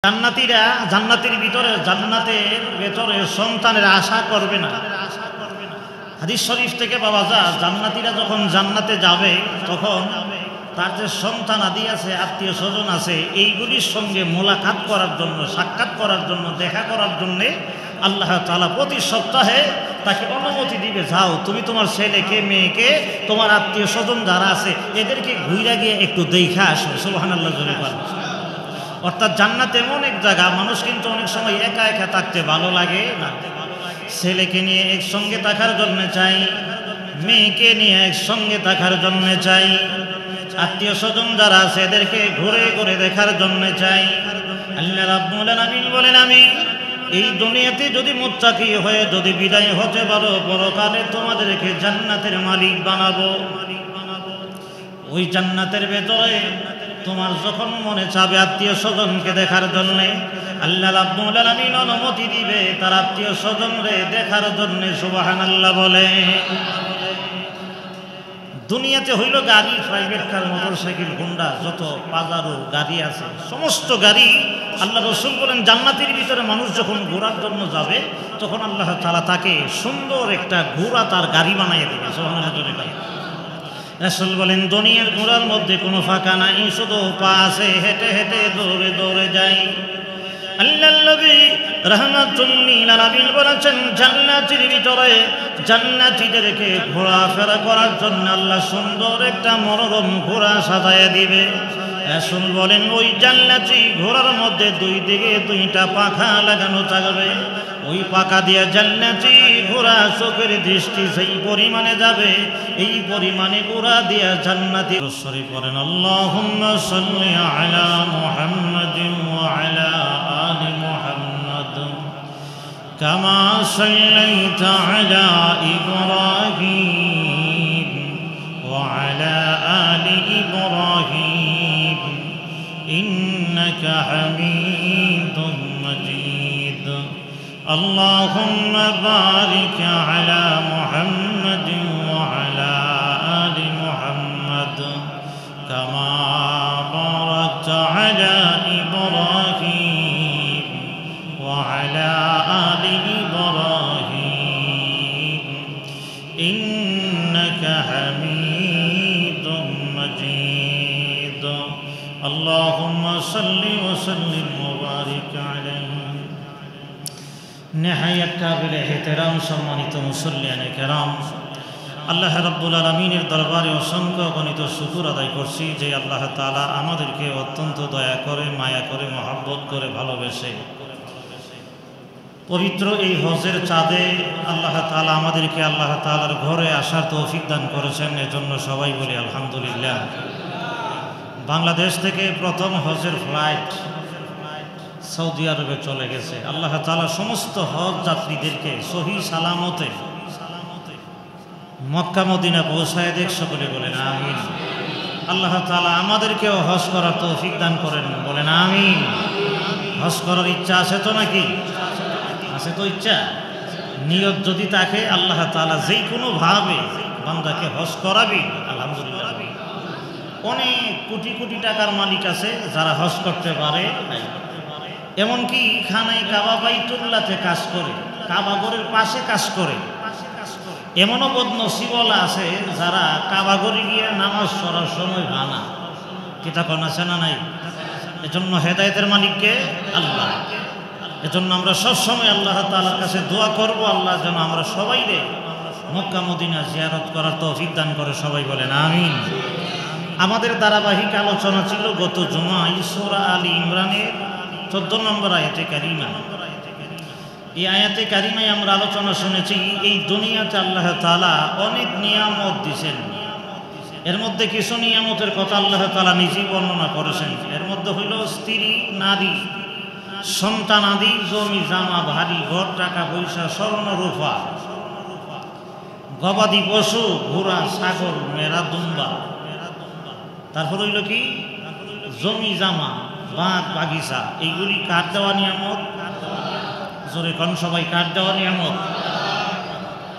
জান্নাতীরা জান্নাতের ভেতরে সন্তানের আশা করবে না। হাদিস শরীফ থেকে পাওয়া যায়, জান্নাতীরা যখন জান্নাতে যাবে তখন তার যে সন্তান আদি আছে, আত্মীয় স্বজন আছে, এইগুলির সঙ্গে মোলাকাত করার জন্য, সাক্ষাৎ করার জন্য, দেখা করার জন্যে আল্লাহ তাআলা প্রতি সপ্তাহে তাকে অনুমতি দিবে, যাও তুমি তোমার ছেলেকে, মেয়েকে, তোমার আত্মীয় স্বজন যারা আছে এদেরকে ঘুরে গিয়ে একটু দেখা আসো। সুবহানাল্লাহ জোরে বলেন। অর্থাৎ জান্নাত এমন এক জায়গা, মানুষ কিন্তু অনেক সময় একা একা থাকতে ভালো লাগে না। ছেলেকে নিয়ে একসঙ্গে থাকার জন্য চাই, মেয়েকে নিয়ে একসঙ্গে থাকার জন্য চাই, আত্মীয় স্বজন যারা আছে এদেরকে ঘুরে ঘুরে দেখার জন্য চাই। আল্লাহ রাব্বুল আলামিন বলেন, আমি এই দুনিয়াতে যদি মুত্তাকি হয়ে যদি বিদায় হতে পারো, পরকালে তোমাদেরকে জান্নাতের মালিক বানাবো। ওই জান্নাতের ভেতরে তোমার যখন মনে চাবে আত্মীয় স্বজনকে দেখার জন্যে, আল্লাহ রাব্বুল আলামিন অনুমতি দিবে তার আত্মীয় স্বজনরে দেখার জন্যে। সুবহানাল্লাহ বলে। দুনিয়াতে হইল গাড়ি, প্রাইভেট কার, মোটরসাইকেল, হোন্ডা, যত পাজারো গাড়ি আছে সমস্ত গাড়ি, আল্লাহ রাসূল বলেন জান্নাতের ভিতরে মানুষ যখন ঘোরার জন্য যাবে তখন আল্লাহ তাআলা তাকে সুন্দর একটা ঘোড়া তার গাড়ি বানিয়ে দেবে। সুবহানাল্লাহ। রাসূল বলেন দুনিয়ার ঘোড়ার মধ্যে কোনো ফাঁকা নাই, শুধু পা আছে, হেঁটে হেঁটে দৌড়ে দৌড়ে যাই। আল্লাহর নবী রাহমাতুল লিল আলামিন বলেছেন জান্নাতের ভিতরে জান্নাতীদেরকে ঘোরাফেরা করার জন্য আল্লাহ সুন্দর একটা মনোরম ঘোড়া সাজায় দিবে। রাসূল বলেন ওই জান্নাতি ঘোড়ার মধ্যে দুই দিকে দুইটা পাখা লাগানো থাকবে। ওই পাখা দিয়ে জান্নাতি ঘোড়া চোখের দৃষ্টি সেই পরিমাণে যাবে, এই পরিমাণে ঘোড়া দিয়ে জান্নাতি শরীফ করেন আল্লাহুম্মা সাল্লি আলা মুহাম্মাদিন ওয়া আলা আলি মুহাম্মাদ কামা সাল্লাইতা আলা ইব্রাহিম ওয়া আলা আলি ইব্রাহিম ইন্নাকা হামিদুম মাজিদ। اللهم بارك على محمد وعلى آل محمد كما باركت على إبراهيم وعلى آل إبراهيم إنك حميد مجيد اللهم صل وسلم وبارك عليه। নেহায়াত কাবিল এহতেরাম সম্মানিত মুসল্লিয়ানে কেরাম, আল্লাহ রাব্বুল আলামিনের দরবারে অসংখ্য গণিত শুকর আদায় করছি যে আল্লাহ তাআলা আমাদেরকে অত্যন্ত দয়া করে, মায়া করে, মহব্বত করে, ভালোবেসে পবিত্র এই হজের চাঁদে আল্লাহ তাআলা আমাদেরকে আল্লাহ তাআলার ঘরে আসার তৌফিক দান করেছেন। এজন্য সবাই বলি আলহামদুলিল্লাহ। বাংলাদেশ থেকে প্রথম হজের ফ্লাইট সৌদি আরবে চলে গেছে। আল্লাহ তাআলা সমস্ত হজ যাত্রীদেরকে সহি সালামতে মক্কা মদিনা পৌঁছায় দেখ, সকলে বলেন আমিন। আল্লাহ তাআলা আমাদেরকেও হজ করার তৌফিক দান করেন, বলেন আমিন। হজ করার ইচ্ছা আছে তো নাকি? আছে তো ইচ্ছা। নিয়ত যদি থাকে আল্লাহ তাআলা যেই কোনো ভাবে বান্দাকে হজ করাবি, আলহামদুলিল্লাহ। অনেক কোটি কোটি টাকার মালিক আছে যারা হজ করতে পারে নাই, এমনকি খানায় কাবা বাইতুল্লাহতে কাজ করে, কাবাগরের পাশে কাজ করে। এমনও বদনসিবলা আছে যারা কাবাগরে গিয়ে নামাজ পড়ার সময় ভানা কিতা কোন আছে না নাই? এজন্য হেদায়েতের মালিককে আল্লাহ। এজন্য আমরা সবসময় আল্লাহ তাআলার কাছে দোয়া করব, আল্লাহ যেন আমরা সবাইরে মক্কা মদিনা জিয়ারত করার তৌফিক দান করে, সবাই বলেন আমিন। আমাদের ধারাবাহিক আলোচনা ছিল গত জুমায় সূরা আলী ইমরানের 14 নম্বর আয়াতে কারিমা। এই আয়াতে কারিমায় আমরা আলোচনা শুনেছি এই দুনিয়াতে আল্লাহ তাআলা অনেক নিয়ামত দিয়েছেন। এর মধ্যে কিছু নিয়ামতের কথা আল্লাহ তাআলা নিজেই বর্ণনা করেছেন। এর মধ্যে হইল স্ত্রী, নারী, সন্তান আদি, জমি জামা, ভারী ঘর, টাকা পয়সা, স্বর্ণ রূপা, গবাদি পশু, ঘোড়া, ছাগল, মেরা, দুম্বা। তারপর হইল কি জমি জামা, বাগ বাগিচা, এইগুলি কার দেওয়া নিয়ামত? জোরে কোন সবাই, কার দেওয়া নিয়ামত?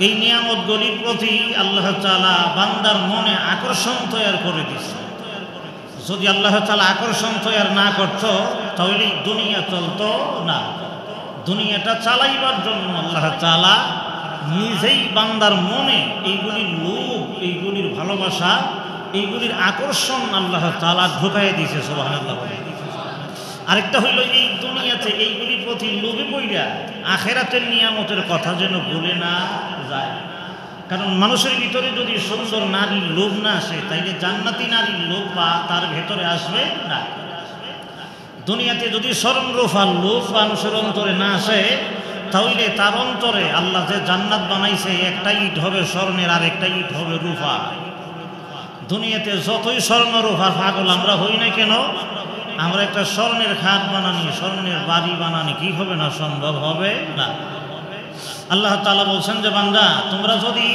এই নিয়ামতগুলির প্রতি আল্লাহ তাআলা বান্দার মনে আকর্ষণ তৈরি করে দিয়েছে। যদি আল্লাহ তাআলা আকর্ষণ তৈরি না করত তাহলে দুনিয়া চলতো না। দুনিয়াটা চালাইবার জন্য আল্লাহ তাআলা নিজেই বান্দার মনে এইগুলির লোভ, এইগুলির ভালোবাসা, এইগুলির আকর্ষণ আল্লাহ তাআলা ঢুকাইয়া দিয়েছে। সুবহানাল্লাহ। আরেকটা হইল এই দুনিয়াতে এইগুলির প্রতি লোভে পইরা আখেরাতের নিয়ামতের কথা যেন ভুলে না যায়। কারণ মানুষের ভিতরে যদি সুন্দর নারীর লোভ না আসে, তাইলে জান্নাতি নারীর লোভ বা তার ভেতরে আসবে না। দুনিয়াতে যদি স্বর্ণ রূপার লোভ মানুষের অন্তরে না আসে, তাহলে তার অন্তরে আল্লাহ যে জান্নাত বানাইছে, একটা ইট হবে স্বর্ণের আর একটা ইট হবে রূপা। দুনিয়াতে যতই স্বর্ণ রূপার পাগল আমরা হই না কেন, আমরা একটা স্বর্ণের খাট বানানি, স্বর্ণের বাড়ি বানানি কি হবে না? সম্ভব হবে না। আল্লাহ তাআলা বলছেন যে বান্দা, তোমরা যদি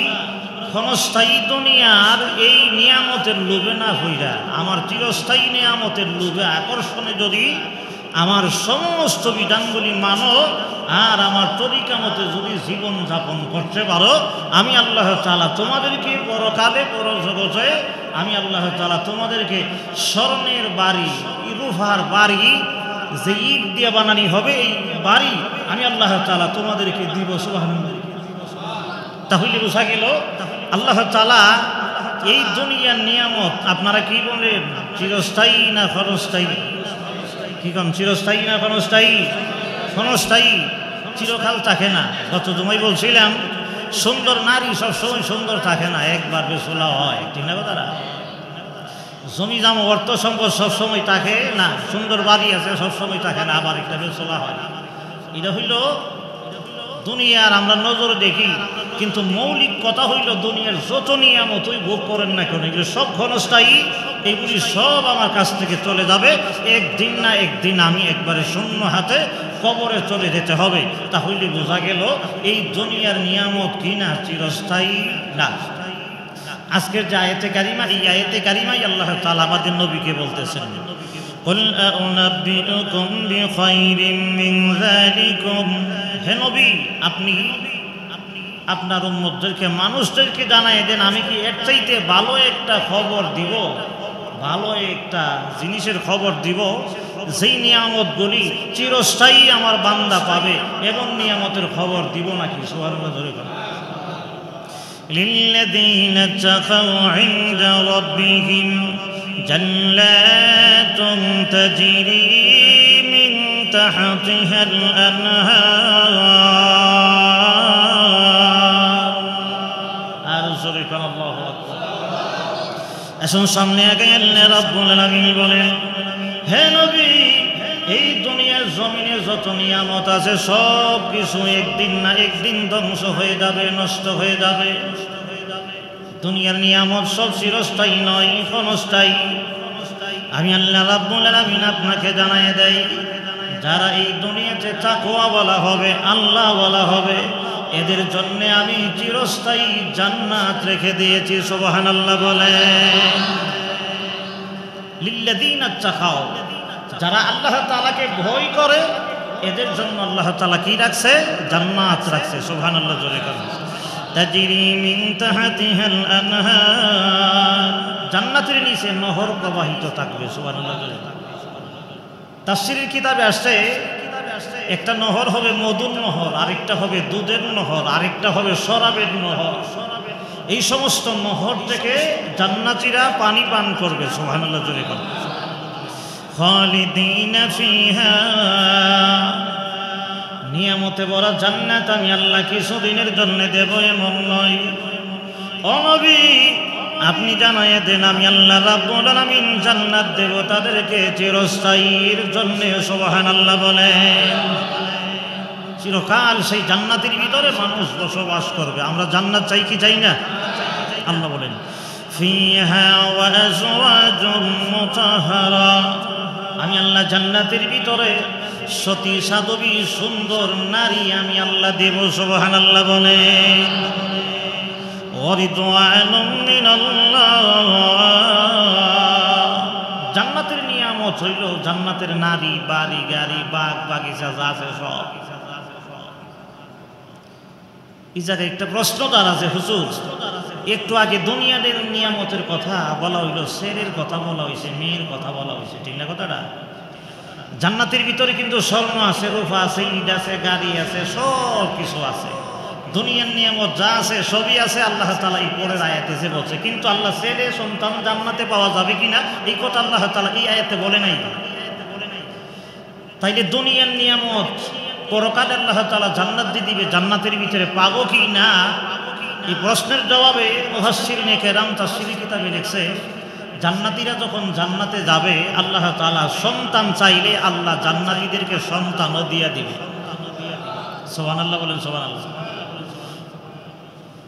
ক্ষণস্থায়ী দুনিয়ার এই নিয়ামতের লোভে না হইরা আমার চিরস্থায়ী নিয়ামতের লোভে আকর্ষণে যদি আমার সমস্ত বিধানগুলি মানো আর আমার তরিকা মতে যদি জীবন যাপন করতে পারো, আমি আল্লাহ তাআলা তোমাদেরকে পরকালে পরজগতে আমি আল্লাহ তাআলা তোমাদেরকে স্বর্ণের বাড়ি, রূপার বাড়ি, যে ইট দিয়ে বানানি হবে এই বাড়ি আমি আল্লাহ তাআলা তোমাদেরকে দিব। সুবহানাল্লাহ। তাহলে বোঝা গেল আল্লাহ তাআলা এই দুনিয়ার নিয়ামত আপনারা কি বলেন, চিরস্থায়ী না ক্ষণস্থায়ী? কি কোন চিরস্থায়ী না ক্ষণস্থায়ী? ক্ষণস্থায়ী। চিরকাল থাকে না। গত জুমায় বলছিলাম সুন্দর নারী সবসময় সুন্দর থাকে না, একবার বেসুলা হয়, ঠিক না কথাটা? জমি জাম অর্থ সম্পদ সবসময় থাকে না, সুন্দর বাড়ি আছে সবসময় থাকে না, আবার একটা বেসুলা হয়। এটা হইল দুনিয়ার আমরা নজর দেখি, কিন্তু মৌলিক কথা হইল দুনিয়ার যত নিয়ামতই ভোগ করেন না কেন, এগুলো সব ক্ষণস্থায়ী, এগুলি সব আমার কাছ থেকে চলে যাবে। একদিন না একদিন আমি একবারে শূন্য হাতে কবরে চলে যেতে হবে। তাহলে বোঝা গেল এই দুনিয়ার নিয়ামত কি না? চিরস্থায়ী না। আজকের যে আয়াতে কারিমা, এই আয়াতে কারিমাই আল্লাহ তাআলা আমাদের নবীকে বলতেছেন, কুল আউনাব্বিউকুম বিখাইরিম মিন যালিকুম, হে নবী আপনি আপনার উম্মতদেরকে, মানুষদেরকে জানাই দেন, আমি কি এর চাইতে ভালো একটা খবর দিব, ভালো একটা জিনিসের খবর দিব যেই নিয়ামতগুলি চিরস্থায়ী আমার বান্দা পাবে, এবং নিয়ামতের খবর দিব নাকি? সুবহানাল্লাহ। ধরে বলেন, লিল্লাযীনা তাকাউ ইনদা রাব্বিহিম জান্নাতুন তাজরি মিন তাহতিহাল আনহার। আর জোরে কোন আল্লাহু আকবার। এখন সামনে আগে আল্লাহ রাব্বুল আলামিন বলেন, হে নবী এই দুনিয়ার জমিনে যত নিয়ামত আছে সব কিছু একদিন না একদিন ধ্বংস হয়ে যাবে, নষ্ট হয়ে যাবে। দুনিয়ার নিয়ামত সব চিরস্থায়ী নয়, ক্ষণস্থায়ী। আমি আল্লাহ রাব্বুল আলামিন আপনাকে জানায় দেই, যারা এই দুনিয়াতে তাকওয়া বলা হবে, আল্লাহ বলা হবে, এদের জন্য আমি চিরস্থায়ী জান্নাত রেখে দিয়েছি। সুবহানাল্লাহ বলেন। লিল্লাযীনা তাকাউ, যারা আল্লাহ তাআলাকে ভয় করে এদের জন্য আল্লাহ তাআলা কি রাখছে? জান্নাত রাখছে। সুবহানাল্লাহ জোরে বলেন। তাজরি মিন তাহতিহাল আনহার, জান্নাতের নিচে নহর প্রবাহিত থাকবে। সুবহানাল্লাহ জোরে। তাফসীরের কিতাবে আসছে একটা নহর হবে মধুর নহর, আরেকটা হবে দুধের নহর, আরেকটা হবে শরাবের নহর। এই সমস্ত নহর থেকে জান্নাতীরা পানি পান করবে। সুবহানাল্লাহ জোরে বলেন। খালিদিনা ফিহা, নিয়ামতে ভরা জান্নাত আমি আল্লাহ কিছুদিনের জন্য দেব এমন নয়। ও নবী আপনি জানাইয়া দেন, আমি আল্লাহ রাব্বুল আলামিন জান্নাত দেব তাদেরকে চিরস্থায়ীর জন্য। সুবহানাল্লাহ বলেন। চিরকাল সেই জান্নাতের ভিতরে মানুষ বসবাস করবে। আমরা জান্নাত চাই কি চাই না? আল্লাহ বলেন, ফিহা ওয়া আজওয়াজুম মুতাহহারা, আমি আল্লাহ জান্নাতের ভিতরে সতী সাধবী সুন্দর নারী আমি আল্লাহ দেব। সুবহানাল্লাহ বলেন। ওয়ারিদওয়ানুম মিনাল্লাহ, জান্নাতের নিয়ামত হইল জান্নাতের নারী, বাড়ি, গাড়ি, বাগ বাগিচা যা আছে সব। এই জায়গায় একটা প্রশ্ন তার আছে, হুজুর একটু আগে দুনিয়াদের নিয়ামতের কথা বলা হইল, ছেলের কথা বলা হয়েছে, মেয়ের কথা বলা হয়েছে, ঠিক না কথাটা? জান্নাতের ভিতরে কিন্তু স্বর্ণ আছে, রূপা আছে, ইট আছে, গাড়ি আছে, সব কিছু আছে। দুনিয়ার নিয়ামত যা আছে সবই আছে। আল্লাহ তাআলা এই পরের আয়াতে যে বলছে, কিন্তু আল্লাহ ছেলে সন্তান জান্নাতে পাওয়া যাবে কিনা এই কথা আল্লাহ তাআলা এই আয়াতে বলে নাই। তাইলে দুনিয়ার নিয়ামত পরকালে আল্লাহ তাআলা জান্নাত দিয়ে দিবে, জান্নাতের ভিতরে পাবো কি না, এই প্রশ্নের জবাবে মুফাসসিরিনে কেরাম তাফসীরি কিতাবে লিখছে, জান্নাতীরা যখন জান্নাতে যাবে আল্লাহ তাআলা সন্তান চাইলে আল্লাহ জান্নাতীদেরকে সন্তানও দিয়ে দিবে। সুবহানাল্লাহ বলেন, সুবহানাল্লাহ।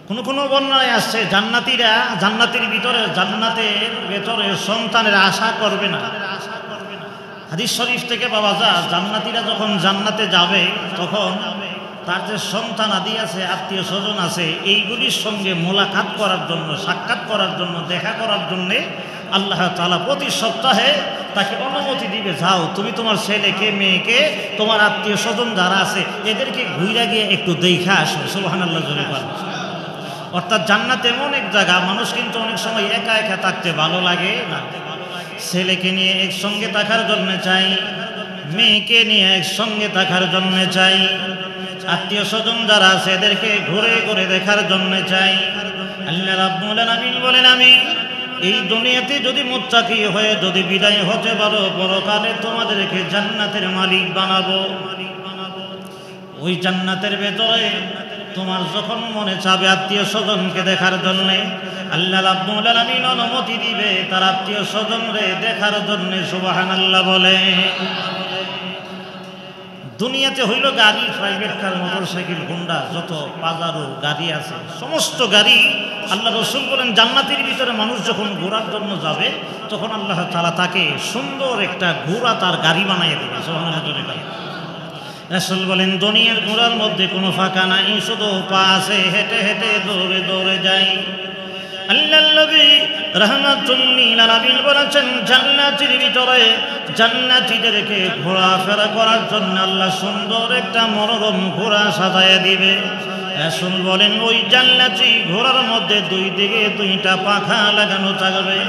কোন কোন বর্ণনায় আসছে জান্নাতীরা জান্নাতের ভেতরে সন্তানের আশা করবে না। হাদিস শরীফ থেকে পাওয়া যায় জান্নাতীরা যখন জান্নাতে যাবে তখন তার যে সন্তান আদি আছে, আত্মীয় স্বজন আছে, এইগুলির সঙ্গে মোলাকাত করার জন্য, সাক্ষাৎ করার জন্য, দেখা করার জন্য আল্লাহ তাআলা প্রতি সপ্তাহে তাকে অনুমতি দিবে, যাও তুমি তোমার ছেলেকে, মেয়েকে, তোমার আত্মীয় স্বজন যারা আছে এদেরকে ঘুরে গিয়ে একটু দেখা আসো। সুবহানাল্লাহ জোরে বলেন। অর্থাৎ জান্নাত এমন এক জায়গা, মানুষ কিন্তু অনেক সময় একা একা থাকতে ভালো লাগে না, ছেলেকে নিয়ে একসঙ্গে থাকার জন্য চাই, মেয়েকে নিয়ে একসঙ্গে থাকার জন্য চাই, আত্মীয় স্বজন যারা আছে এদেরকে ঘুরে ঘুরে দেখার জন্য চাই। আল্লাহ রাব্বুল আলামিন বলেন, আমি এই দুনিয়াতে যদি মুত্তাকি হয়ে যদি বিদায় হতে পারো, পরকালে তোমাদেরকে জান্নাতের মালিক বানাবো। ওই জান্নাতের ভেতরে তোমার যখন মনে চাবে আত্মীয় স্বজনকে দেখার জন্য, আল্লাহ রাব্বুল আলামিন অনুমতি দিবে তার আত্মীয় স্বজনরে দেখার জন্য। সুবহানাল্লাহ বলে। দুনিয়াতে হইল গাড়ি, প্রাইভেট কার, মোটরসাইকেল, হোন্ডা, যত পাজারো গাড়ি আছে সমস্ত গাড়ি। আল্লাহ রাসূল বলেন জান্নাতের ভিতরে মানুষ যখন ঘোরার জন্য যাবে তখন আল্লাহ তাআলা তাকে সুন্দর একটা ঘোড়া তার গাড়ি বানিয়ে দেবে। সুবহানাল্লাহ। রাসূল বলেন দুনিয়ার ঘোড়ার মধ্যে কোনো ফাঁকা নাই, শুধু পা আছে, হেঁটে হেঁটে দৌড়ে দৌড়ে যায়। আল্লাহর নবী রাহমাতুল লিল আলামিন বলেছেন জান্নাতের ভিতরে জান্নাতীদেরকে ঘোরাফেরা করার জন্য আল্লাহ সুন্দর একটা মনোরম ঘোড়া সাজায় দিবে। রাসূল বলেন ওই জান্নাতি ঘোড়ার মধ্যে দুই দিকে দুইটা পাখা লাগানো থাকবে।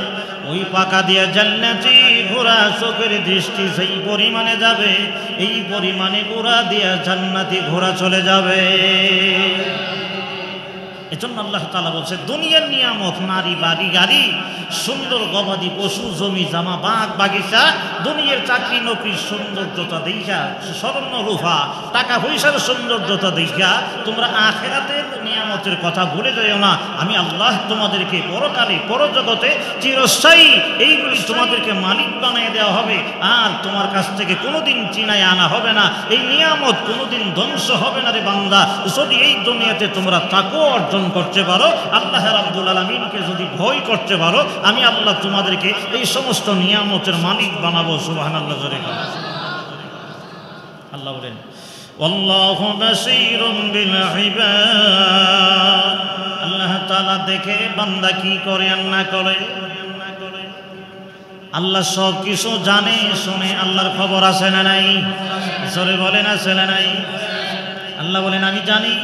ওই পাখা দিয়ে জান্নাতি ঘোড়া চোখের দৃষ্টি সেই পরিমাণে যাবে, এই পরিমাণে ঘোড়া দিয়ে জান্নাতি ঘোড়া চলে যাবে। এজন্য আল্লাহ তাআলা বলছে দুনিয়ার নিয়ামত, নারী, বাড়ি, গাড়ি, সুন্দর গবাদি পশু, জমি জামা, বাগ বাগিচা, দুনিয়ার চাকরি নকরির সৌন্দর্যতা দেখা, স্বর্ণ রূপা, টাকা পয়সার সৌন্দর্যতা দেখা তোমরা আখিরাতের নিয়ামতের কথা ভুলে যাও না। আমি আল্লাহ তোমাদেরকে পরকালে পরজগতে চিরস্থায়ী এইগুলি তোমাদেরকে মালিক বানিয়ে দেওয়া হবে, আর তোমার কাছ থেকে কোনোদিন চিনায় আনা হবে না। এই নিয়ামত কোনোদিন ধ্বংস হবে না রে বান্দা, যদি এই দুনিয়াতে তোমরা তাকওয়া অর্জন করতে পারো, আল্লাহ রাব্বুল আলামিনকে যদি ভয় করতে পারো, আমি আল্লাহ তোমাদেরকে এই সমস্ত নিয়ামতের মালিক বানাবো। সুবহানাল্লাহ জোরে বলেন। আল্লাহ বলেন আল্লাহু বাসীরুম বিল ইবাদ। আল্লাহ তাআলা দেখে বান্দা কি করে আর না করে। আল্লাহ সব কিছু জানে শুনে, আল্লাহর খবর আছে না নাই? জোরে বলেন আছে না নাই? আল্লাহ বলেন আমি জানি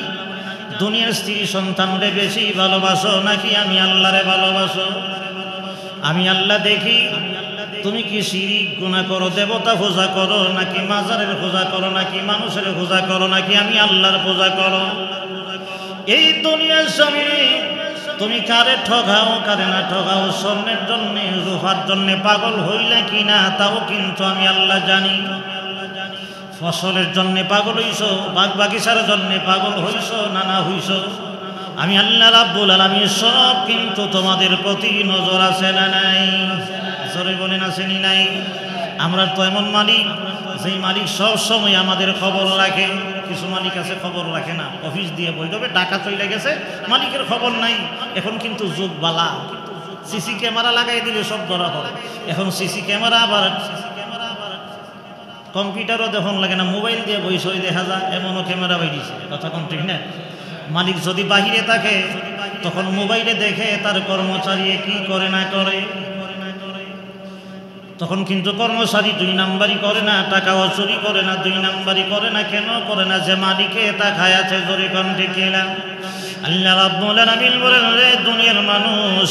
দুনিয়ার স্ত্রী সন্তানরে বেশি ভালোবাসো নাকি আমি আল্লাহরে ভালোবাসো। আমি আল্লাহ দেখি তুমি কি শিরিক গুনাহ করো, দেবতা পূজা করো, নাকি মাজারের পূজা করো, নাকি মানুষের পূজা করো, নাকি আমি আল্লাহর পূজা করো। এই দুনিয়ার জমিনে তুমি কারে ঠগাও কারে না ঠগাও, স্বর্ণের জন্য রূপার জন্য পাগল হইলে কিনা তাও কিন্তু আমি আল্লাহ জানি। ফসলের জন্য পাগল হইছো, বাগ বাগিচার জন্য পাগল হইছো, নানা হইছো, আমি আল্লাহ রাব্বুল আলামিন সব কিন্তু তোমাদের প্রতি নজর আছে না নাই? জোরে বলেন আসেনি নাই? আমরা তো এমন মালিক যেই মালিক সব সময় আমাদের খবর রাখে। কিছু মালিক আছে খবর রাখে না, অফিস দিয়ে বই দেবে টাকা চলে গেছে, মালিকের খবর নাই। এখন কিন্তু যুগ বালা, সিসি ক্যামেরা লাগাই দিলে সব ধরা পড়ে। এখন সিসি ক্যামেরা আবার কম্পিউটারও দেখুন লাগে না, মোবাইল দিয়ে বই সই দেখা যায়, এমনও ক্যামেরা বাইরেছে। কথা কোন ঠিক না? মালিক যদি বাহিরে থাকে তখন মোবাইলে দেখে তার কর্মচারী কি করে না করে। তখন কিন্তু কর্মচারী দুই নাম্বারি করে না, টাকাও চুরি করে না, দুই নাম্বারি করে না। কেন করে না? যে মালিকে তাকায় আছে। জোরে কোন ঠিক না? আল্লাহ রাব্বুল আলামিন বলেন রে দুনিয়ার মানুষ,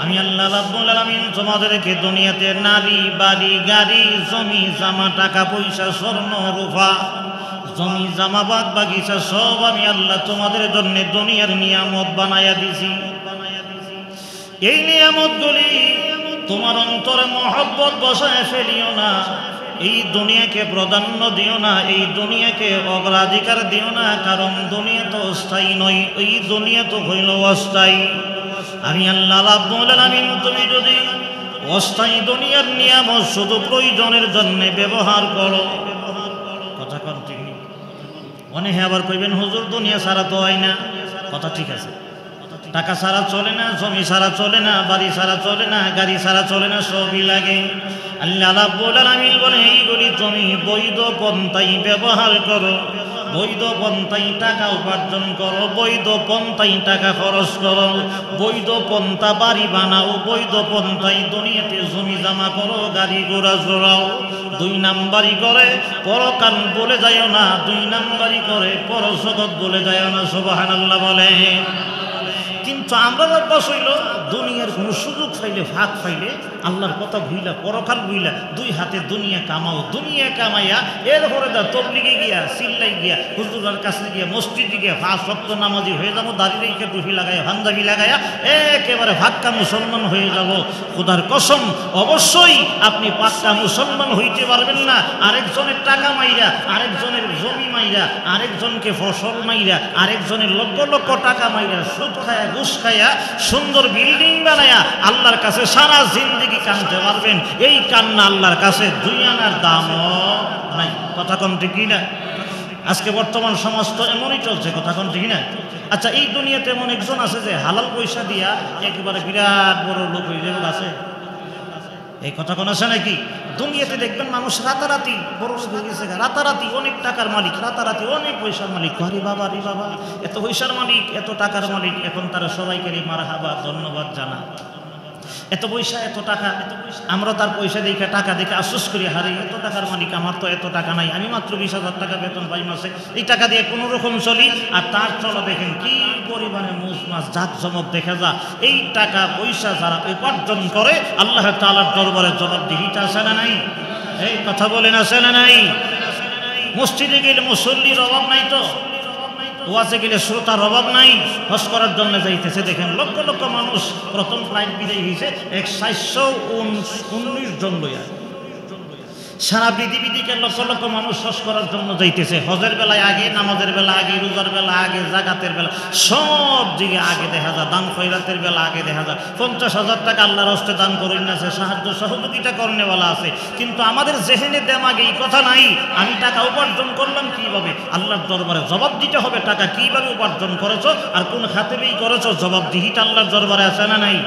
আমি আল্লাহ রাব্বুল আলামিন তোমাদেরকে দুনিয়াতে নারী বাড়ি গাড়ি জমি জামা টাকা পয়সা স্বর্ণ রূপা জমি জামা বাগ বাগিচা সব আমি আল্লাহ তোমাদের জন্য দুনিয়ার নিয়ামত বানায়া দিছি। এই নিয়ামতগুলি তোমার অন্তরে মহব্বত বসায় ফেলিও না, এই দুনিয়াকে প্রাধান্য দিও না, এই দুনিয়াকে অগ্রাধিকার দিও না, কারণ দুনিয়া তো স্থায়ী নয়, এই দুনিয়া তো হইল অস্থায়ী। আমি আল্লাহ রাব্বুল আলামিন তুমি যদি অস্থায়ী দুনিয়ার নিয়ামত শুধু প্রয়োজনের জন্য ব্যবহার করো, কথা কোন ঠিক নেই। অনেকে আবার কইবেন হুজুর দুনিয়া ছাড়া তো হয় না, কথা ঠিক আছে, টাকা ছাড়া চলে না, জমি ছাড়া চলে না, বাড়ি ছাড়া চলে না, গাড়ি ছাড়া চলে না, সবই লাগে। আল্লাহ রাব্বুল আলামিন বলেন এইগুলি তুমি বৈধ পন্থায় ব্যবহার করো, বৈধ পন্থায় টাকা উপার্জন করো, বৈধ পন্থায় টাকা খরচ করো, বৈধ পন্থা বাড়ি বানাও, বৈধ পন্থায় দুনিয়াতে জমি জমা করো, গাড়ি ঘোড়া জোড়াও। 2 নাম্বারি করে পরকাল বলে যাইও না, 2 নাম্বারি করে পরজগৎ বলে যাইও না, সুবহানাল্লাহ বলে। কিন্তু আমরা অভ্যাস হইল দুনিয়ার কোনো সুযোগ পাইলে ভাগ পাইলে আল্লাহর কথা ভুইলা পরকাল ভুইলা 2 হাতে দুনিয়া কামাও, দুনিয়া কামাইয়া এরপরে দা তবলিগে গিয়া চিল্লাই গিয়া হুজুরের কাছে গিয়া মসজিদে গিয়া 5 ওয়াক্ত নামাজি হয়ে যাবো, দাড়ি রেখে টুপি লাগাইয়া পাঞ্জাবি লাগাইয়া একেবারে পাক্কা মুসলমান হয়ে যাব। খোদার কসম অবশ্যই আপনি পাক্কা মুসলমান হইতে পারবেন না আরেকজনের টাকা মাইরা, আরেকজনের জমি মাইরা, আরেকজনকে ফসল মাইরা, আরেকজনের লক্ষ লক্ষ টাকা মাইরা, সুদ খায়া ঘুষ খায়া সুন্দর বিল্ডিং বানায়া আল্লাহর কাছে সারা জিন্দেগি কাঁদতে পারবেন। এই কান্না আল্লাহর কাছে 2 আনার দামও নাই, কথা কোন ঠিক না? আজকে বর্তমান সমাজ তো এমনই চলছে, কথা কোন ঠিক না? আচ্ছা এই দুনিয়াতে এমন একজন আছে যে হালাল পয়সা দিয়া একেবারে বিরাট বড় লোক হয়ে যাবে, আছে এই কথা কোন আছে নাকি? দুনিয়াতে দেখবেন মানুষ রাতারাতি বড় লোক হয়ে গেছে, রাতারাতি অনেক টাকার মালিক, রাতারাতি অনেক পয়সার মালিক। আরে বাবা রে বাবা, এত পয়সার মালিক, এত টাকার মালিক, এখন তারা সবাইকে মারহাবা ধন্যবাদ জানা। এত পয়সা এত টাকা, আমরা তার পয়সা দেখে টাকা দেখে আফসোস করি, হারে এত টাকার মালিক, আমার তো এত টাকা নাই, আমি মাত্র 20,000 টাকা বেতন পাই মাসে, এই টাকা দিয়ে কোনো রকম চলি। আর তার চলো দেখেন কি পরিমাণে মুজ মাছ জাক জমক দেখা যা। এই টাকা পয়সা যারা উপার্জন করে আল্লাহ তাআলার দরবারে জবাবদিহিতা আছে না নাই? এই কথা বলেন আছে না নাই? মসজিদে গেলে মুসল্লির অভাব নাই, তো ওয়াজে গেলে শ্রোতার অভাব নাই। হজ করার জন্য যাইতেছে দেখেন লক্ষ লক্ষ মানুষ, প্রথম ফ্লাইট বিদায় হয়েছে 419 জন লইয়া, সারা পৃথিবী থেকে লক্ষ লক্ষ মানুষ হজ করার জন্য যাইতেছে। হজের বেলায় আগে, নামাজের বেলা আগে, রোজার বেলা আগে, জাকাতের বেলা সব দিকে আগে দেখা যায়, দান খয়রাতের বেলা আগে দেখা যায়। 50,000 টাকা আল্লাহর হস্তে দান করেন আছে, সাহায্য সহযোগিতা করনেওয়ালা আছে, কিন্তু আমাদের জেহেনে দেমাগে এই কথা নাই আমি টাকা উপার্জন করলাম কিভাবে, আল্লাহর দরবারে জবাব দিতে হবে টাকা কিভাবে উপার্জন করেছো আর কোন খাতে ব্যয় করেছো, জবাবদিহিতা আল্লাহর দরবারে আছে না নাই?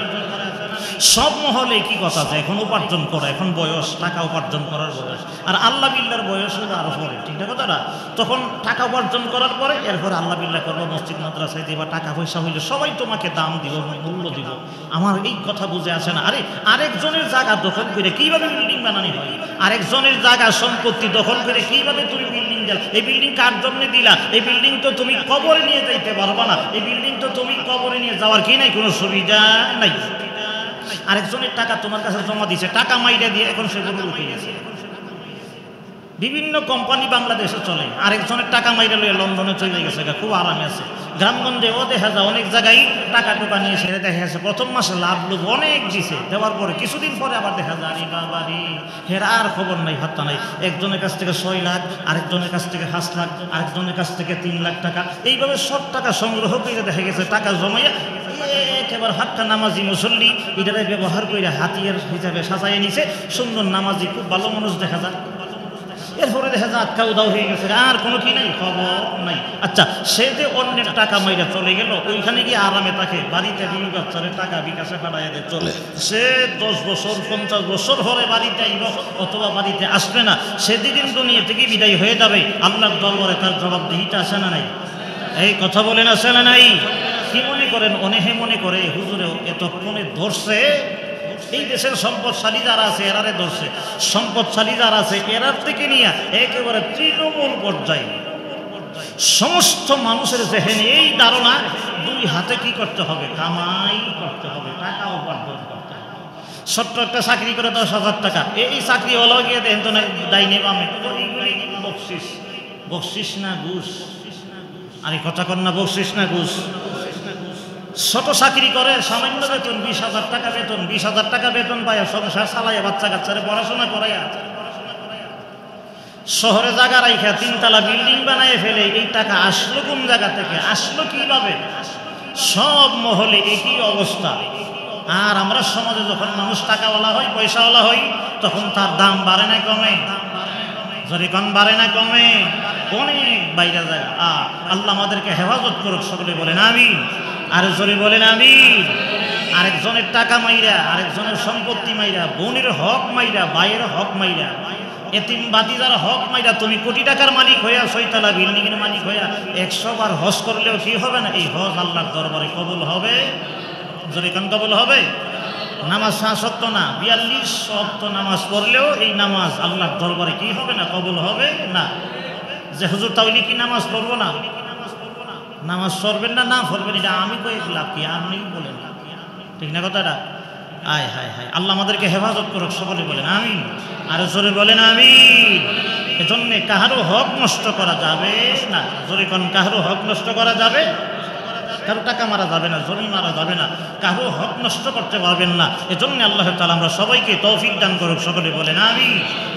সব মহলে কি কথা আছে, এখন উপার্জন করা, এখন বয়স টাকা উপার্জন করার বয়স, আর আল্লাহ বিল্লাহর বয়স হলো আরো পরে, ঠিক না কথাটা? তখন টাকা উপার্জন করার পরে এরপরে আল্লাহ বিল্লাহ করবো, মসজিদ মাদ্রাসায় দিবা, টাকা পয়সা হইলে সবাই তোমাকে দাম দিব, মূল্য দিব। আমার এই কথা বুঝে আসে না। আরে আরেকজনের জায়গা দখল করে কিভাবে বিল্ডিং বানানো হয়, আরেকজনের জায়গা সম্পত্তি দখল করে কিভাবে তুমি বিল্ডিং দিলা, এই বিল্ডিং কার জন্য দিলা, এই বিল্ডিং তো তুমি কবরে নিয়ে যাইতে পারবা না, এই বিল্ডিং তো তুমি কবরে নিয়ে যাওয়ার কি নাই, কোনো সুবিধা নাই। আরেকজনের টাকা তোমার কাছে জমা দিছে, টাকা মাইরা দিয়ে এখন সে গরু উঠে গেছে। বিভিন্ন কোম্পানি বাংলাদেশে চলে, আরেকজনের টাকা মাইরা লইয়া লন্ডনে চলে গেছে, খুব আরামে আছে। গ্রামগঞ্জেও দেখা যায় অনেক জায়গায় টাকা টুকা নিয়ে সেরে দেখা যাচ্ছে প্রথম মাসে লাভ লোভ অনেক দিছে, দেওয়ার পরে কিছুদিন পরে আবার দেখা যায় আরে বাবা রে, হের আর খবর নাই, হাত্তা নাই। একজনের কাছ থেকে 6 লাখ, আরেকজনের কাছ থেকে 5 লাখ, আরেকজনের কাছ থেকে 3 লাখ টাকা, এইভাবে সব টাকা সংগ্রহ করে দেখা গেছে টাকা জমাইয়া একেবারে হাক্কা নামাজি মুসল্লি এটারে ব্যবহার করে হাতিয়ার হিসাবে সাজাইয়ে নিছে, সুন্দর নামাজি খুব ভালো মানুষ দেখা যায়। এরপরে দেখা যায় আটকা উদাও হয়ে গেছে, আর কোনো কি নাই, খবর নাই। আচ্ছা সে যে অন্যের টাকা মাইরা চলে গেল, ওইখানে গিয়ে আরামে থাকে, বাড়িতে বিবি বাচ্চারে টাকা বিকাশে পাঠাইয়া দিয়ে চলে, সে 10 বছর 50 বছর হলে বাড়িতে আইব অথবা বাড়িতে আসবে না, সেদিন দুনিয়া থেকে বিদায় হয়ে যাবে। আল্লাহর দরবারে তার জবাবদিহিতা আছে না নাই? এই কথা বলেন আছে না নাই? কি মনে করেন, অনেকে মনে করে হুজুরেও এতক্ষণে ধরছে এই দেশের সম্পদশালী যারা আছে এরারে ধরছে, সম্পদশালী যারা আছে এরার থেকে নিয়ে একেবারে তৃণমূল পর্যায়ে সমস্ত মানুষের জেহেনে এই ধারণা দুই হাতে কি করতে হবে, কামাই করতে হবে, টাকা উপার্জন করতে হবে। ছোট্ট একটা চাকরি করে 10,000 টাকা, এই চাকরি হলো গিয়ে দেন তো ডাইনে বামে, ওইগুলি বকশিস। বকশিস না ঘুষ? আরে কথা কর না, বকশিস না ঘুষ? ছোট চাকরি করে, সামান্য বেতন 20,000 টাকা বেতন, 20,000 টাকা বেতন পায়, সংসার চালাইয়া, বাচ্চা কাচ্চারে পড়াশোনা করাইয়া, শহরে জায়গা রাইখা 3 তলা বিল্ডিং বানায় ফেলে। এই টাকা আসলো কোন জায়গা থেকে, আসলো কিভাবে? সব মহলে একই অবস্থা। আর আমরা সমাজে যখন মানুষ টাকাওয়ালা হয়, পয়সাওয়ালা হয়, তখন তার দাম বাড়ে না কমে? যদি কম বাড়ে না কমে? অনেক বাইরে যায়। আল্লাহ আমাদেরকে হেফাজত করুক, সকলে বলেন আমিন। আর জোরে বলেন আমিন। আরেকজনের টাকা মাইরা, আরেকজনের সম্পত্তি মাইরা, বোনের হক মাইরা, ভাইয়ের হক মাইরা, এতিম বাতিদার হক মাইরা তুমি কোটি টাকার মালিক হইয়া, 6 তলা বিল্ডিং এর মালিক হইয়া 100 বার হজ করলেও কি হবে না? এই হজ আল্লাহর দরবারে কবুল হবে? যদি কান কবুল হবে? নামাজ 5 ওয়াক্ত না, 42 ওয়াক্ত নামাজ পড়লেও এই নামাজ আল্লাহর দরবারে কি হবে না? কবুল হবে না। যে হুজুর তাহলে কি নামাজ পড়বো না? নামাজ পড়বেন না, না পড়বেন, এটা আমি কই লাভ কি? আপনি বলেন, ঠিক না কথাটা? আয় হায় হায়, আল্লাহ আমাদেরকে হেফাজত করুক, সকলে বলেন আমিন। আর জোরে বলেন আমিন। এজন্য কাহারও হক নষ্ট করা যাবে না। জোরে কোন, কাহারও হক নষ্ট করা যাবে? কারো টাকা মারা যাবে না, জমি মারা যাবে না, কারো হক নষ্ট করতে পারবেন না। এজন্য আল্লাহ তাআলা আমরা সবাইকে তৌফিক দান করুক, সকলে বলেন আমিন।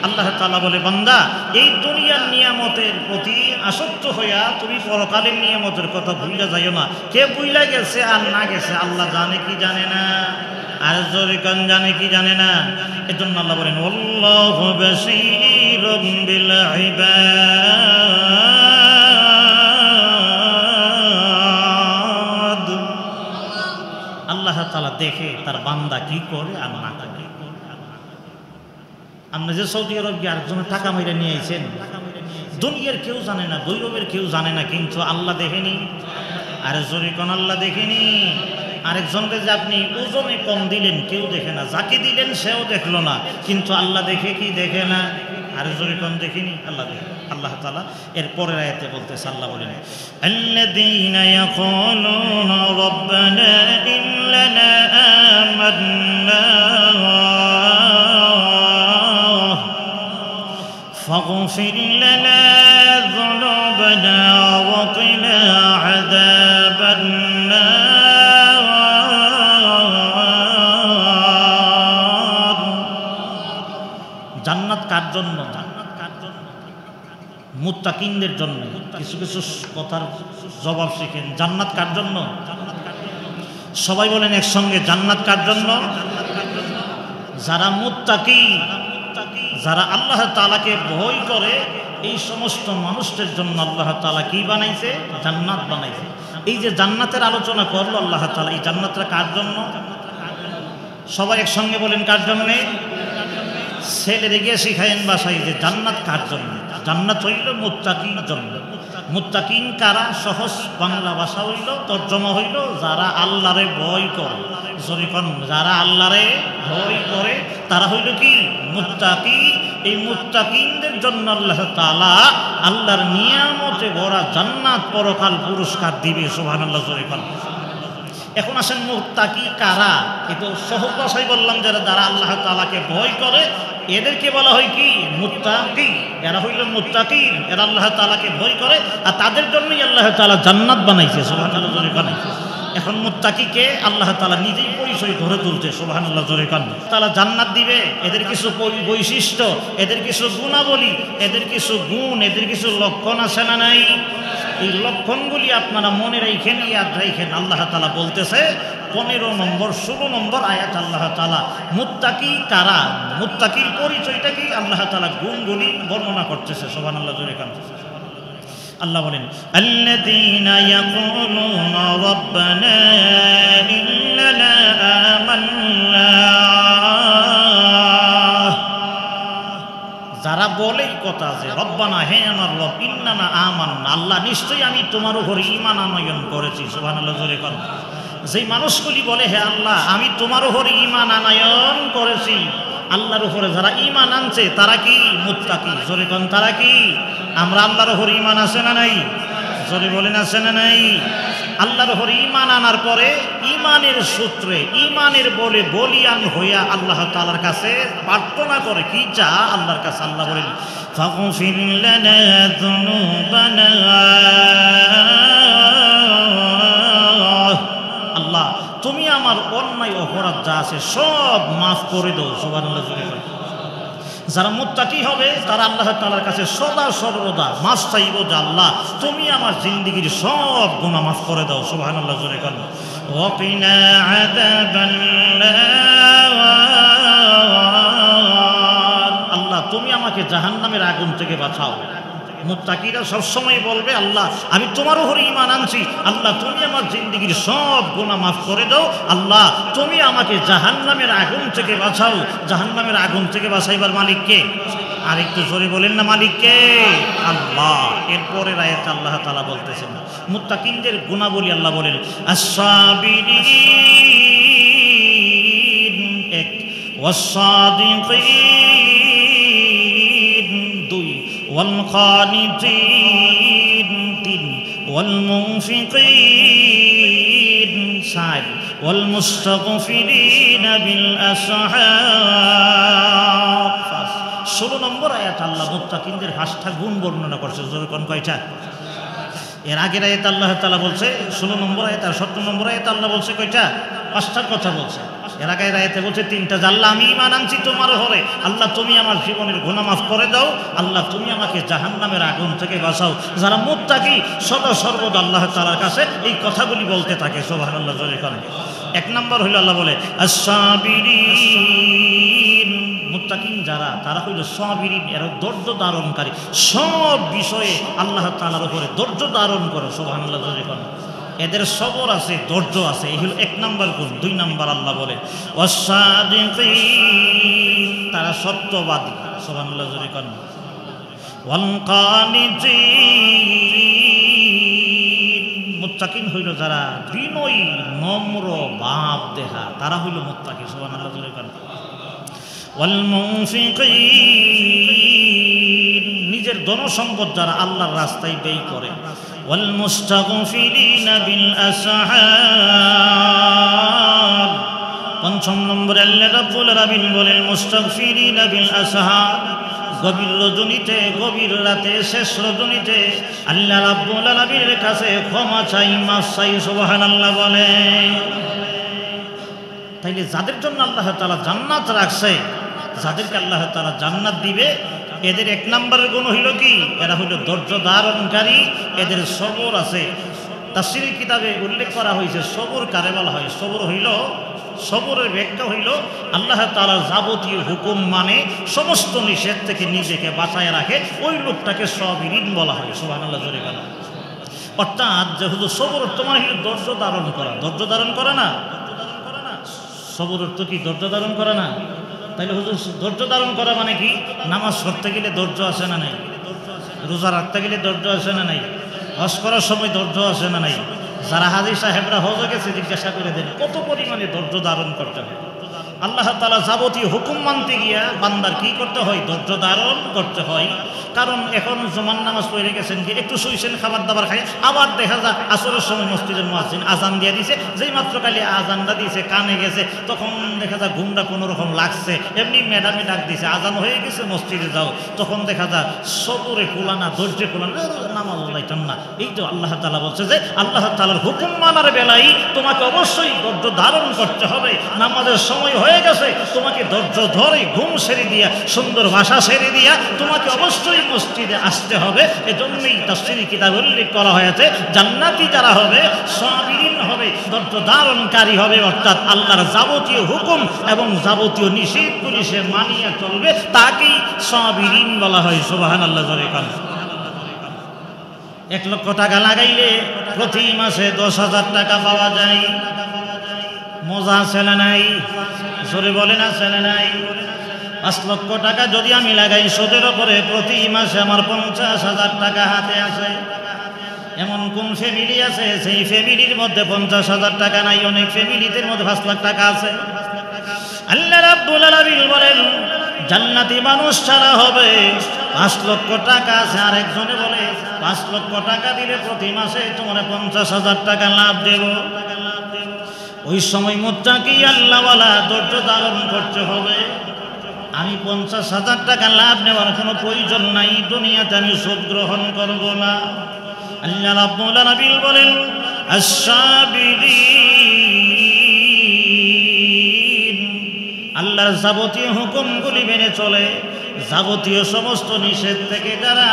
আল্লাহ তাআলা বলে, বান্দা এই দুনিয়ার নিয়ামতের প্রতি আসক্ত হইয়া তুমি পরকালের নিয়ামতের কথা ভুলে যাইও না। কে ভুলে গেছে আর না গেছে আল্লাহ জানে কি জানে না? আর জোরে কোন, জানে কি জানে না? এজন্য আল্লাহ বলেন, আল্লাহু বাসীরুম বিল ইবাদ। আল্লাহ তাআলা দেখে তার বান্দা কি করে আর না করে। আপনি যে সৌদি আরব গিয়ে আরেকজনের টাকা মেরে নিয়ে আইছেন, দুনিয়ার কেউ জানে না, গৌরবের কেউ জানে না, কিন্তু আল্লাহ দেখেনি? আরে জোরে কোন, আল্লাহ দেখেনি? আরেকজনকে যে আপনি ওজনে কম দিলেন, কেউ দেখে না, যাকে দিলেন সেও দেখলো না, কিন্তু আল্লাহ দেখে কি দেখে না? আরে জোরে কোন, দেখেনি? আল্লাহ দেখে। আল্লাহ তাআলা এর পরের আয়াতে বলতেছে, আল্লাহ বলেন, আল্লাযীনা ইয়াকুলুনা রাব্বানা ইন্নানা আমান্না ফাগফির লানা যুনুবানা ওয়া কিনা আযাবান নার। জান্নাত কার জন্য? মুত্তাকিনদের জন্য। কিছু কিছু কথার জবাব শিখেন। জান্নাত কার জন্য? সবাই বলেন একসঙ্গে, জান্নাত কার জন্য? যারা মুত্তাকি, যারা আল্লাহ তাআলাকে ভয় করে, এই সমস্ত মানুষদের জন্য আল্লাহ তাআলা কি বানাইছে? জান্নাত বানাইছে। এই যে জান্নাতের আলোচনা করলো আল্লাহ তাআলা, এই জান্নাতটা কার জন্য? সবাই একসঙ্গে বলেন, কার জন্য? ছেলেরে গিয়ে শিখাইন বাসায় যে জান্নাত কার জন্য। জান্নাত হইল মুত্তাকির জন্য। মুত্তাকিন কারা? সহজ বাংলা ভাষা হইল, তর্জমা হইল যারা আল্লাহরে ভয় করে। যখন যারা আল্লাহরে ভয় করে তারা হইল কি? মুত্তাকি। এই মুত্তাকিনদের জন্য আল্লাহ তাআলা আল্লাহর নিয়ামতে ভরা জান্নাত পরকাল পুরস্কার দিবে। সুবহানাল্লাহ, জোরে বলেন। এখন আসেন, মুত্তাকি কারা? কিন্তু সহজ ভাষায় বললাম, যারা আল্লাহ তাআলাকে ভয় করে এদেরকে বলা হয় কি? মুত্তাকি। এরা হইল মুত্তাকিন, এরা আল্লাহ তাআলাকে ভয় করে, আর তাদের জন্যই আল্লাহ তাআলা জান্নাত বানাইছে। সুবহানাল্লাহ, জোরে বলেন। এখন মুত্তাকিকে আল্লাহ তাআলা নিজেই পরিচয় ধরে তুলছে। সুবহানাল্লাহ, জোরে বলেন। তাআলা জান্নাত দিবে, এদের কিছু বৈশিষ্ট্য, এদের কিছু গুণাবলী, এদের কিছু গুণ, এদের কিছু লক্ষণ আছে না নাই? এই লক্ষণগুলি আপনারা মনে রাখেন, ইয়াদ রাখেন। আল্লাহ তাআলা বলতেছে 15 নম্বর 16 নম্বর আয়াত, আল্লাহ তাআলা মুত্তাকি কারা, মুত্তাকির পরিচয়টা কি, আল্লাহ তাআলা গুণগুলি বর্ণনা করতেছে। সুবহানাল্লাহ, জোরে বলেন। আল্লাহ বলেন, আল্লাযীনা ইয়াকুলুনা রাব্বানা ইন্নানা আমান্না। যারা বলে কথা যে রব্বানা, হে আমার রব, ইন্নানা আমান্না, আল্লাহ নিশ্চয়ই আমি তোমার উপর ঈমান আনয়ন করেছি। সুবহানাল্লাহ, জোরে বলেন। যেই মানুষগুলি বলে, হে আল্লাহ আমি তোমার উপর ঈমান আনয়ন করেছি, আল্লাহর উপরে যারা ঈমান আনছে তারা কি? মুত্তাকি। জোরে বলেন, তারা কি? আমরা আল্লাহর উপর ঈমান আছে না নাই? জোরে বলেন আছে না নাই? আল্লাহর উপর ঈমান আনার পরে ঈমানের সূত্রে ঈমানের বলে বলিয়ান হইয়া আল্লাহ তাআলার কাছে প্রার্থনা করে কি চা আল্লাহর কাছে। আল্লাহ বলেন ফাগফির লানা যুনুবানা, আল্লাহ তুমি আমার অন্যায় অপরাধ যা আছে সব মাফ করে দাও। সুবহানাল্লাহ। যারা মুত্তাকি হবে তারা আল্লাহ তাআলার কাছে সদা সর্বদা মাফ চাইব যে আল্লাহ তুমি আমার জিন্দেগীর সব গুনাহ মাফ করে দাও। সুবহানাল্লাহ জোরে বলেন। ওয়াকিনা আযাবান্নার, আল্লাহ তুমি আমাকে জাহান্নামের আগুন থেকে বাঁচাও। মুত্তাকিরা সবসময় বলবে আল্লাহ আমি তোমার উপর ঈমান আনছি, আল্লাহ তুমি আমার জিন্দেগীর সব গুনাহ মাফ করে দাও, আল্লাহ তুমি আমাকে জাহান্নামের আগুন থেকে বাঁচাও। জাহান্নামের আগুন থেকে বাঁচাইবার মালিক কে? আর একটু জোরে বলেন না মালিক কে? আল্লাহ। এরপরের আয়াতে আল্লাহ তাআলা বলতেছেন মুত্তাকিনদের গুণাবলী আল্লাহ বলেন আস-সাবিরিন এক, ওয়াস-সাদিকিন দুই, والقانتين তিন, والمنفقين চার, والمستغفرين بالأسحار পাঁচ। 16 নম্বর আয়াত আল্লাহ মুত্তাকিনদের 5টা গুণ বর্ণনা করছে। কোন কয়টা? এর আগের আয়াত আল্লাহ তাআলা বলছে 16 নম্বর আয়াত, আর 17 নম্বর আয়াত আল্লাহ বলছে কয়টা? 5টার কথা বলছে। এর আগের আয়াতে বলছে 3টা, আল্লাহ আমি ঈমান আনছি তোমার উপরে, আল্লাহ তুমি আমার জীবনের গুনাহ মাফ করে দাও, আল্লাহ তুমি আমাকে জাহান্নামের আগুন থেকে বাঁচাও। যারা মুত্তাকি সদা সর্বদা আল্লাহ তাআলার কাছে এই কথাগুলি বলতে থাকে। সুবহানাল্লাহ জোরে বলেন। 1 নম্বর হইল আল্লাহ বলে আস-সাবিরিন, মুত্তাকিন যারা তারা হইল সাবিরিন, এরা ধৈর্য ধারণকারী, সব বিষয়ে আল্লাহ তাআলার উপরে ধৈর্য ধারণ করে। সুবহানাল্লাহ জোরে বলেন। এদের সবর আছে, ধৈর্য আছে, এই হলো 1 নম্বর গুণ। 2 নম্বর আল্লাহ বলে ওয়াস-সাদিকিন, তারা সত্যবাদী। সুবহানাল্লাহ জোরে বলেন। ওয়াল-কানিতিন, মুত্তাকিন হইল যারা বিনয়ী নম্র ভাব দেখা, তারা হইল মুত্তাকি। সুবহানাল্লাহ জোরে বলেন। ওয়াল-মুনফিকিন, নিজের ধনসম্পদ যারা আল্লাহর রাস্তায় ব্যয় করে। والمستغفرين بالأسحار 5 নম্বরে আল্লাহ রাব্বুল আলামিন বলেন মুস্তাগফিরিনা বিল আসহার, গভীর রজনীতে, গভীর রাতে, শেষ রজনীতে আল্লাহ রাব্বুল আলামিনের কাছে ক্ষমা চাই, মাফ চাই। সুবহানাল্লাহ বলে। তাইলে যাদের জন্য আল্লাহ তাআলা জান্নাত রাখছে, যাদেরকে আল্লাহ তাআলা জান্নাত দিবে, এদের 1 নম্বরের গুণ হইল কি? এরা হইল ধৈর্য ধারণকারী, এদের সবর আছে। তাফসীর কিতাবে উল্লেখ করা হয়েছে সবর কারে বলা হয়। সবর হইল, সবরের ব্যাখ্যা হইল আল্লাহ তাআলার যাবতীয় হুকুম মানে সমস্ত নিষেধ থেকে নিজেকে বাঁচায় রাখে, ওই লোকটাকে সাবিরিন বলা হয়। সুবহানাল্লাহ জোরে বলেন। অর্থাৎ যেহেতু সবর তোমার হইল ধৈর্য ধারণ করা, ধৈর্য ধারণ করে না, সবর অর্থ কি? ধৈর্য ধারণ করে না। তাইলে হুজুর ধৈর্য ধারণ করা মানে কি? নামাজ পড়তে গেলে ধৈর্য আছে না নাই? রোজা রাখতে গেলে ধৈর্য আছে না নাই? হজ করার সময় ধৈর্য আছে না নাই? যারা হাজী সাহেবরা হজে গেছে জিজ্ঞাসা করে দেন কত পরিমাণে ধৈর্য ধারণ করতে হয়। আল্লাহ তাআলা যাবতীয় হুকুম মানতে গিয়া বান্দার কি করতে হয়? ধৈর্য ধারণ করতে হয়। কারণ এখন জুমার নামাজ পড়ে গেছেন কি একটু শুইছেন, খাবার দাবার খাই, আবার দেখা যায় আসরের সময় মসজিদের মুয়াজ্জিন আজান দিয়ে দিছে, যেই মাত্র খালি আজানটা দিয়েছে কানে গেছে, তখন দেখা যায় ঘুমটা কোনো রকম লাগছে, এমনি ম্যাডামে ডাক দিছে, আজান হয়ে গেছে মসজিদে যাও, তখন দেখা যায় সবরে কুলানা, ধৈর্যে কুলানা, নামাজ যাইতাম না। এই তো আল্লাহ তাআলা বলছে যে আল্লাহ তাআলার হুকুম মানার বেলায় তোমাকে অবশ্যই ধৈর্য ধারণ করতে হবে। নামাজের সময় হয়ে গেছে, তোমাকে ধৈর্য ধরে ঘুম সেরে দিয়া, সুন্দর ভাষা সেরে দিয়া তোমাকে অবশ্যই মসজিদে আসতে হবে। এজন্যই তাফসীর কিতাবে উল্লেখ করা হয়েছে জান্নাতি যারা হবে সাবিরিন হবে, ধৈর্য ধারণকারী হবে, অর্থাৎ আল্লাহর যাবতীয় হুকুম এবং যাবতীয় নিষেধগুলি সে মানিয়ে চলবে, তাকেই সাবিরিন বলা হয়। সুবহানাল্লাহ জোরে বলেন। 1 লক্ষ টাকা লাগাইলে প্রতি মাসে 10,000 টাকা পাওয়া যায়। মজা আছে না নাই? জোরে বলেন আছে না নাই? 5 লক্ষ টাকা যদি আমি লাগাই সুদের উপরে, প্রতি মাসে আমার 50,000 টাকা হাতে আছে। এমন কোন ফ্যামিলি আছে সেই ফ্যামিলির মধ্যে 50,000 টাকা নাই? অনেক ফ্যামিলিতে মধ্যে 5 লাখ টাকা আছে। আল্লাহ রাব্বুল আলামিন বলেন জান্নাতি মানুষ ছাড়া হবে 5 লক্ষ টাকা আছে, আর একজনে বলে 5 লক্ষ টাকা দিলে প্রতি মাসে তোমার 50,000 টাকা লাভ দেব। ওই সময় মুত্তাকি আল্লাহওয়ালা ধৈর্য ধারণ করতে হবে। আমি 50,000 টাকা লাভ নেওয়ার কোনো প্রয়োজন নাই, দুনিয়াতে আমি সুদ গ্রহণ করব না। আল্লাহ রাব্বুল আলামিন বলেন আশ-সাবিরিন, আল্লাহর যাবতীয় হুকুমগুলি মেনে চলে, যাবতীয় সমস্ত নিষেধ থেকে যারা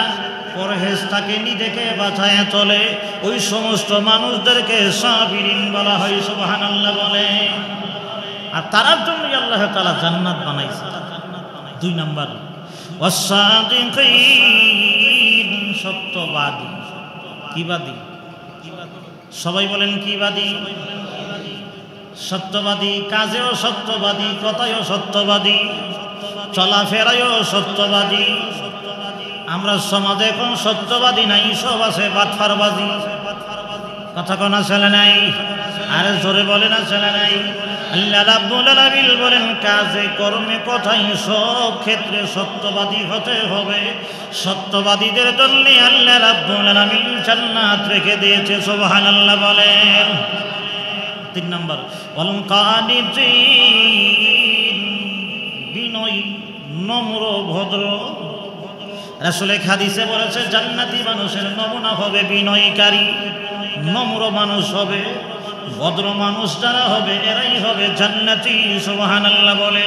পরহেজ থাকে, নিজেকে বাঁচায় চলে, ওই সমস্ত মানুষদেরকে সাবিরিন বলা হয়। সুবহানাল্লাহ বলে। আর তার জন্যই আল্লাহ তাআলা জান্নাত বানাইছে। 2 নাম্বার ওয়াস-সাদিকিন, সত্যবাদী। কিবাদী? সবাই বলেন কিবাদী? সত্যবাদী, কাজেও সত্যবাদী, কথায়ও সত্যবাদী, চলাফেরায়ও সত্যবাদী। আমরা সমাজে এখন সত্যবাদী নাই, সব আছে বাটফারবাজি। কথা কোনা ছেলে নাই? আরে জোরে বলে না ছেলে নাই? আল্লাহ রাব্বুল আলামিন বলেন কাজে কর্মে কথায় সব ক্ষেত্রে সত্যবাদী হতে হবে। সত্যবাদীদের জন্য আল্লাহ রাব্বুল আলামিন জান্নাত রেখে দিয়েছে। সুবহানাল্লাহ বলেন। 3 নাম্বার ওয়াল কানিতিন, বিনয়ী, নম্র, ভদ্র। রাসূল হাদিসে বলেছে জান্নাতি মানুষের নমুনা হবে বিনয়কারী, নম্র মানুষ হবে, ভদ্র মানুষ যারা হবে এরাই হবে জান্নাতি। সুবহানাল্লাহ বলে।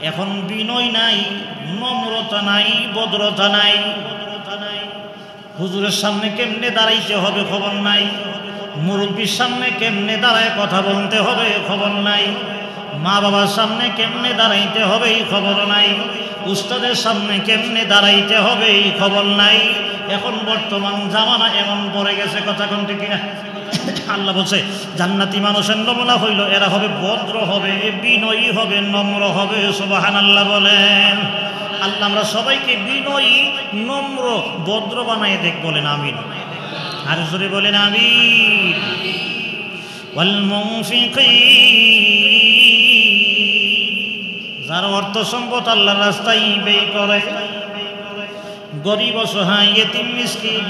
এখন বিনয় নাই, নম্রতা নাই, ভদ্রতা নাই। হুজুরের সামনে কেমনে দাঁড়াইতে হবে খবর নাই, মুরব্বীর সামনে কেমনে দাঁড়ায় কথা বলতে হবে খবর নাই, মা বাবার সামনে কেমনে দাঁড়াইতে হবে এই খবর নাই, উস্তাদের সামনে কেমনে দাঁড়াইতে হবে এই খবর নাই। এখন বর্তমান জামানা এমন পড়ে গেছে, কথা কোনটি কিনা? আল্লাহ বলছে জান্নাতি মানুষের নমুনা হইল এরা হবে ভদ্র হবে, বিনয়ী হবে, নম্র হবে। সুবহানাল্লাহ বলেন। আল্লাহ আমরা সবাইকে বিনয়ী, নম্র, ভদ্র বানায় দেখ, বলেন আমিন। আর জোরে বলেন আমিন। ওয়াল মুনফিকিন, যার অর্থ সম্পদ আল্লাহর রাস্তায় ব্যয় করে, গরিব, অসহায়, ইয়েতিম, মিসকিন,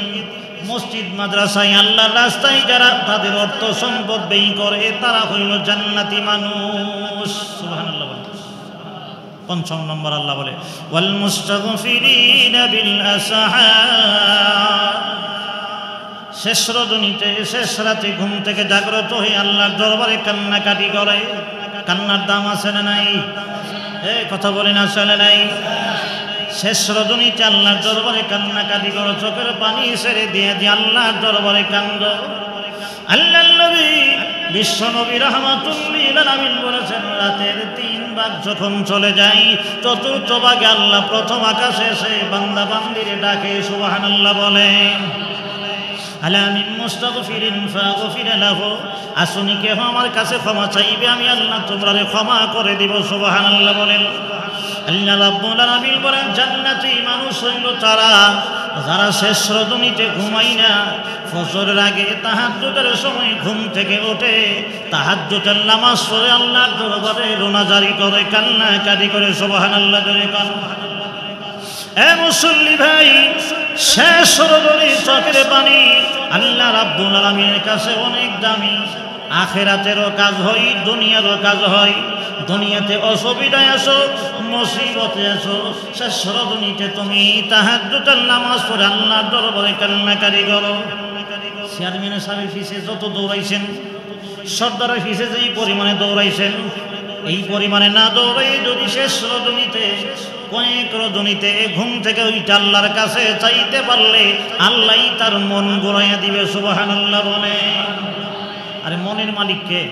মসজিদ মাদ্রাসায় আল্লাহর রাস্তায় যারা তাদের অর্থ সম্পদ ব্যয় করে তারা হইল জান্নাতি মানুষ। সুবহানাল্লাহ। 5 নম্বর আল্লাহ বলে ওয়াল মুস্তাগফিরিনা বিল আসহার, শেষ রজনীতে, শেষ রাতে ঘুম থেকে জাগ্রত হয়ে আল্লাহর দরবারে কান্নাকাটি করে। কান্নার দাম আছে না নাই? কথা বলেন আছে না নাই? শেষ রজনীতে আল্লাহর দরবারে কান্নাকাটি করো, চোখের পানি ছেড়ে দিয়ে দিয়ে আল্লাহর দরবারে কান্দ। আল্লাহর নবী বিশ্ব নবী রাহমাতুল লিল আলামিন বলেছেন রাতের 3 ভাগ যখন চলে যায়, চতুর্থ ভাগে আল্লাহ প্রথম আকাশে এসে বান্দা বান্দিরে ডাকে। সুবহানাল্লাহ বলেন। আলা মিন মুস্তাগফিরিন ফাগফির লাহু, আসুনি কেহ আমার কাছে ক্ষমা চাইবে, আমি আল্লাহ তোমরারে ক্ষমা করে দিব। সুবহানাল্লাহ বলেন। আল্লাহ রাব্বুল আলামিন বলেন জান্নাতি মানুষ হইল তারা যারা শেষ রজনীতে ঘুমাই না, ফজরের আগে তাহাজ্জুদের সময় ঘুম থেকে ওঠে, তাহাজ্জুদের নামাজ পড়ে আল্লাহর দরবারে রোনাজারি করে, কান্নাকাটি করে। সুবহানাল্লাহ জোরে কান। এ মুসল্লি ভাই, শেষ রজনীর চোখের পানি আল্লাহ রাব্বুল আলামিনের কাছে অনেক দামি। আখিরাতেরও কাজ হয়, দুনিয়ারও কাজ হয়। দুনিয়াতে অসুবিধায় আছো, মুসিবতে আছো, শেষ রজনীতে তুমি তাহাজ্জুদের নামাজ পড়ে আল্লাহর দরবারে কান্নাকাটি করো। চেয়ারম্যানের সাহেবের ফিসে যত দৌড়াইছেন, সর্দারের ফিসে যেই পরিমাণে দৌড়াইছেন, এই পরিমাণে না দৌড়াই যদি শেষ রজনীতে, কয়েক রজনীতে ঘুম থেকে ওইটা আল্লাহর কাছে চাইতে পারলে আল্লাহই তার মন ঘুরাইয়া দিবে। সুবহানাল্লাহ বলে। আরে মনের মালিক কে?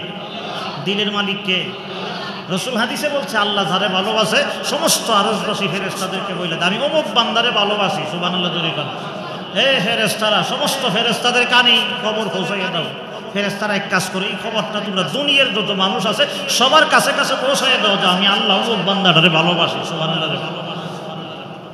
দিলের মালিক কে? রাসূল হাদিসে বলছে আল্লাহ যারে ভালোবাসে সমস্ত আরশবাসী ফেরেশতাদেরকে বলে আমি অমুক বান্দারে ভালোবাসি। সুবহানাল্লাহ জোরে কান। হে ফেরেশতারা, সমস্ত ফেরেশতাদের কানে খবর পৌঁছাইয়া দাও। ফেরেশতারা এক কাজ করে, এই খবরটা তোমরা দুনিয়ার যত মানুষ আছে সবার কাছে কাছে পৌঁছাইয়া দাও যে আমি আল্লাহ অমুক বান্দাটারে ভালোবাসি। সুবহানাল্লাহ।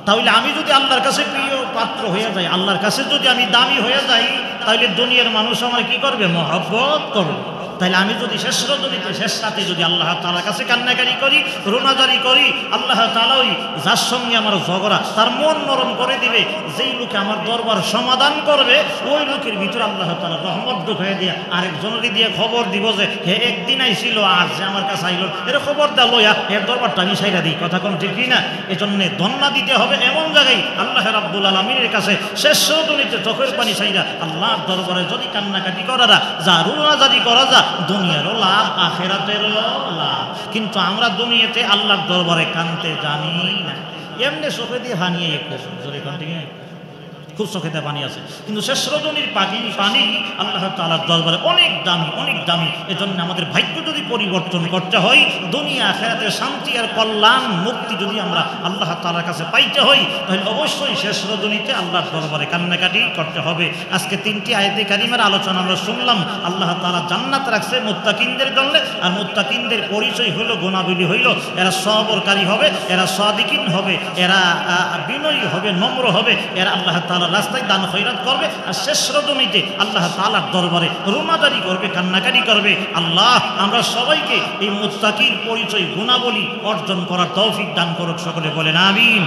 তাহলে আমি যদি আল্লাহর কাছে প্রিয় পাত্র হয়ে যাই, আল্লাহর কাছে যদি আমি দামি হয়ে যাই, তাহলে দুনিয়ার মানুষ আমার কি করবে? মহব্বত করবে। তাহলে আমি যদি শেষ রজনীতে শেষ রাতে যদি আল্লাহ তাআলার কাছে কান্নাকারি করি, রোনাজারি করি, আল্লাহ তাআলা ওই যার সঙ্গে আমার ঝগড়া তার মন নরম করে দিবে, যেই লোকে আমার দরবার সমাধান করবে ওই লোকের ভিতরে আল্লাহ তাআলা রহমত ঢুকাইয়া দিয়ে আরেকজনেরই দিয়ে খবর দিব যে হে একদিন আইছিল আজ যে আমার কাছে আইল, এর খবর দা লইয়া এর দরবারটা আমি সাইরা দিই। কথা কোন ঠিক না? এজন্য ধন্যবাদ দিতে হবে এমন জায়গায় আল্লাহ রাব্বুল আলামিনের কাছে শেষ রজনীতে চোখের পানি সাইরা আল্লাহর দরবারে যদি কান্নাকাটি করা যা, রোনাজারি করা যা, দুনিয়ারও লাভ আখিরাতেরও লাভ। কিন্তু আমরা দুনিয়াতে আল্লাহর দরবারে কানতে জানি না, এমনি চোখে দিয়ে হানিয়ে একটু জোরে কন্টিনিউ খুব চোখেতে পানি আছে, কিন্তু শেষ রজনীর পানি আল্লাহ তাআলার দরবারে অনেক দামি, অনেক দামি। এজন্য আমাদের ভাগ্য যদি পরিবর্তন করতে হয়, দুনিয়া আখিরাতের শান্তি আর কল্যাণ মুক্তি যদি আমরা আল্লাহ তাআলার কাছে পাইতে হয়, তাহলে অবশ্যই শেষ রজনীতে আল্লাহর দরবারে কান্নাকাটি করতে হবে। আজকে 3টি আয়াতে কারিমার আলোচনা আমরা শুনলাম। আল্লাহ তাআলা জান্নাত রাখছে মুত্তাকিনদের জন্য, আর মুত্তাকিনদের পরিচয় হলো, গুণাবলী হইল এরা সবরকারী হবে, এরা সাদিকিন হবে, এরা বিনয়ী হবে, নম্র হবে, এরা আল্লাহ তাআলা রাস্তায় দান খয়রাত করবে, আর শেষ রজনীতে আল্লাহ তাআলার দরবারে রোনাজারি করবে, কান্নাকাটি করবে। আল্লাহ আমরা সবাইকে এই মুত্তাকির পরিচয় গুণাবলী অর্জন করার তৌফিক দান করুক, সকলে বলেন আমিন।